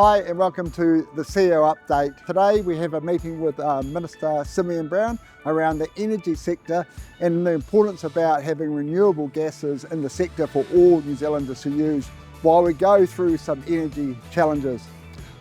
Hi and welcome to the CEO Update. Today we have a meeting with Minister Simeon Brown around the energy sector and the importance about having renewable gases in the sector for all New Zealanders to use while we go through some energy challenges.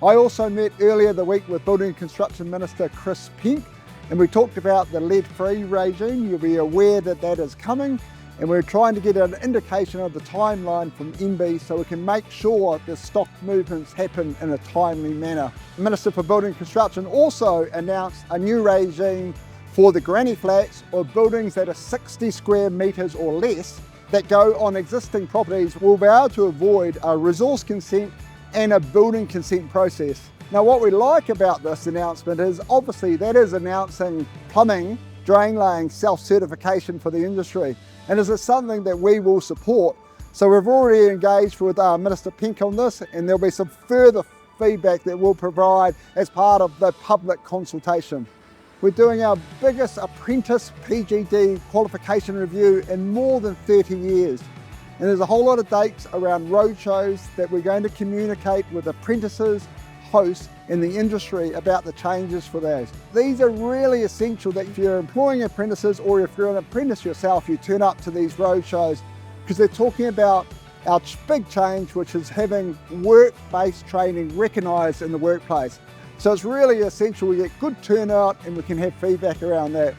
I also met earlier the week with Building and Construction Minister Chris Penk, and we talked about the lead-free regime. You'll be aware that that is coming, and we're trying to get an indication of the timeline from MB so we can make sure the stock movements happen in a timely manner. The Minister for Building and Construction also announced a new regime for the granny flats or buildings that are 60 square metres or less that go on existing properties will be able to avoid a resource consent and a building consent process. Now what we like about this announcement is obviously that is announcing plumbing, drain laying self-certification for the industry. And is it something that we will support? So we've already engaged with Minister Penk on this, and there'll be some further feedback that we'll provide as part of the public consultation. We're doing our biggest apprentice PGD qualification review in more than 30 years. And there's a whole lot of dates around roadshows that we're going to communicate with apprentices, hosts in the industry about the changes for those. These are really essential that if you're employing apprentices or if you're an apprentice yourself, you turn up to these roadshows because they're talking about our big change, which is having work-based training recognised in the workplace. So it's really essential we get good turnout and we can have feedback around that.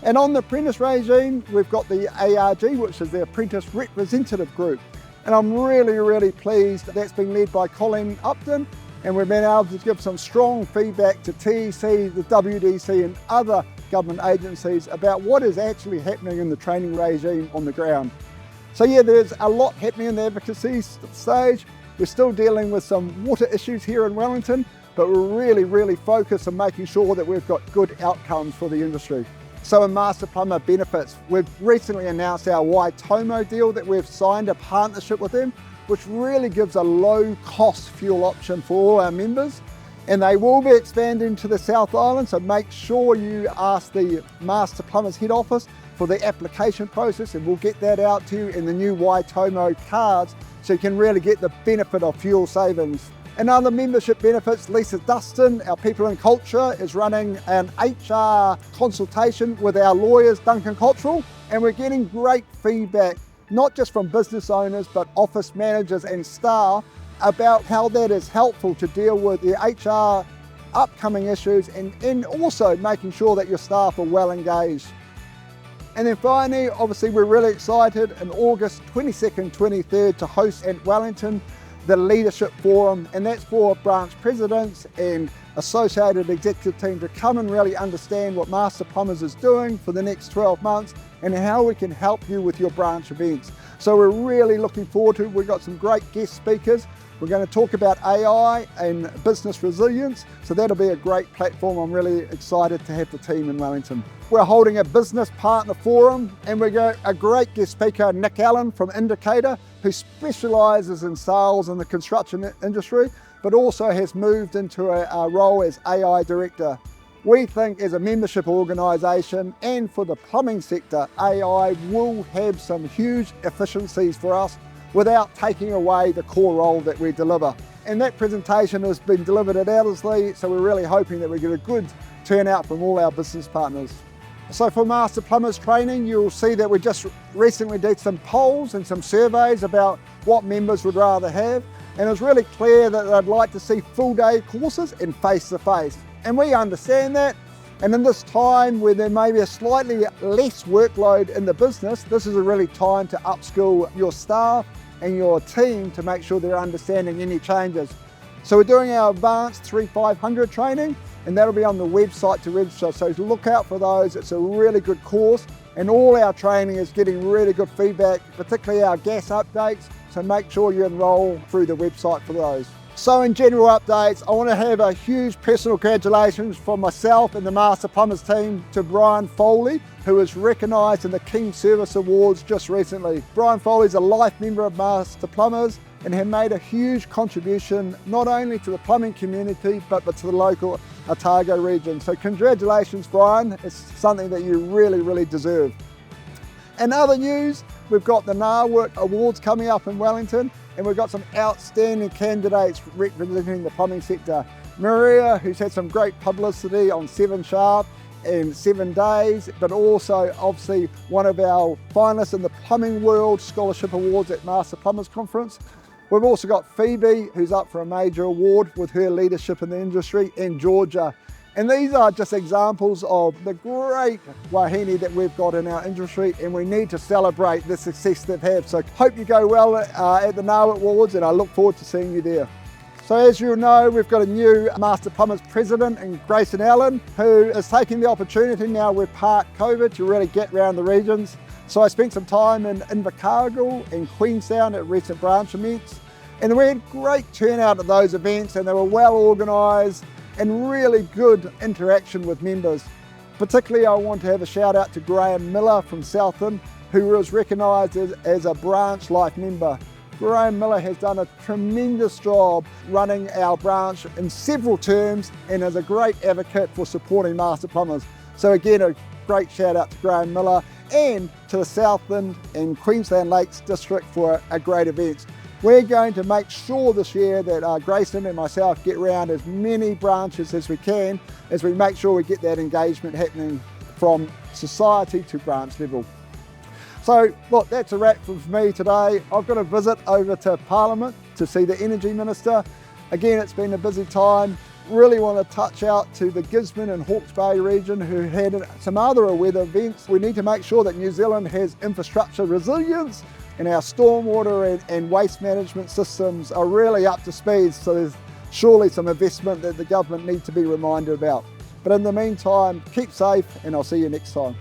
And on the apprentice regime, we've got the ARG, which is the Apprentice Representative Group. And I'm really pleased that's been led by Colleen Upton, and we've been able to give some strong feedback to TEC, the WDC and other government agencies about what is actually happening in the training regime on the ground. So yeah, there's a lot happening in the advocacy stage. We're still dealing with some water issues here in Wellington, but we're really focused on making sure that we've got good outcomes for the industry. So in Master Plumber benefits, we've recently announced our Waitomo deal that we've signed a partnership with them, which really gives a low-cost fuel option for all our members. And they will be expanding to the South Island, so make sure you ask the Master Plumbers head office for the application process, and we'll get that out to you in the new Waitomo cards so you can really get the benefit of fuel savings. And other membership benefits, Lisa Dustin, our People and Culture, is running an HR consultation with our lawyers, Duncan Cottrell, and we're getting great feedback not just from business owners, but office managers and staff about how that is helpful to deal with the HR upcoming issues and also making sure that your staff are well engaged. And then finally, obviously we're really excited in August 22nd, 23rd to host at Wellington the Leadership Forum, and that's for branch presidents and associated executive team to come and really understand what Master Plumbers is doing for the next 12 months and how we can help you with your branch events. So we're really looking forward to it. We've got some great guest speakers. We're going to talk about AI and business resilience, so that'll be a great platform. I'm really excited to have the team in Wellington. We're holding a business partner forum, and we got a great guest speaker, Nick Allen from Indicator, who specialises in sales in the construction industry, but also has moved into a role as AI director. We think as a membership organisation and for the plumbing sector, AI will have some huge efficiencies for us without taking away the core role that we deliver. And that presentation has been delivered at Ellerslie, so we're really hoping that we get a good turnout from all our business partners. So for Master Plumbers training, you'll see that we just recently did some polls and some surveys about what members would rather have. And it's really clear that they'd like to see full day courses and face-to-face. And we understand that. And in this time where there may be a slightly less workload in the business, this is a really time to upskill your staff and your team to make sure they're understanding any changes. So we're doing our Advanced 3500 training, and that'll be on the website to register. So look out for those. It's a really good course, and all our training is getting really good feedback, particularly our gas updates. So make sure you enroll through the website for those. So in general updates, I want to have a huge personal congratulations from myself and the Master Plumbers team to Brian Foley, who was recognised in the King Service Awards just recently. Brian Foley is a life member of Master Plumbers and have made a huge contribution not only to the plumbing community but to the local Otago region. So congratulations, Brian. It's something that you really deserve. In other news, we've got the NAWRC Awards coming up in Wellington, and we've got some outstanding candidates representing the plumbing sector. Maria, who's had some great publicity on 7 Sharp and 7 Days, but also obviously one of our finalists in the Plumbing World Scholarship Awards at Master Plumbers Conference. We've also got Phoebe, who's up for a major award with her leadership in the industry, and Georgia. And these are just examples of the great wahine that we've got in our industry, and we need to celebrate the success they've had. So hope you go well at the NAWA Awards, and I look forward to seeing you there. So as you know, we've got a new Master Plumbers President in Grayson Allen, who is taking the opportunity now with part COVID to really get around the regions. So I spent some time in Invercargill and Queenstown at recent branch events, and we had great turnout at those events, and they were well organised and really good interaction with members. Particularly I want to have a shout out to Graham Miller from Southend, who was recognised as a branch life member. Graham Miller has done a tremendous job running our branch in several terms and is a great advocate for supporting Master Plumbers. So again, a great shout out to Graham Miller and to the Southend and Queensland Lakes District for a great event. We're going to make sure this year that Grayson and myself get around as many branches as we can, as we make sure we get that engagement happening from society to branch level. So look, that's a wrap for me today. I've got a visit over to Parliament to see the Energy Minister. Again, it's been a busy time. Really want to touch out to the Gisborne and Hawke's Bay region who had some other weather events. We need to make sure that New Zealand has infrastructure resilience and our stormwater and waste management systems are really up to speed. So there's surely some investment that the government needs to be reminded about. But in the meantime, keep safe and I'll see you next time.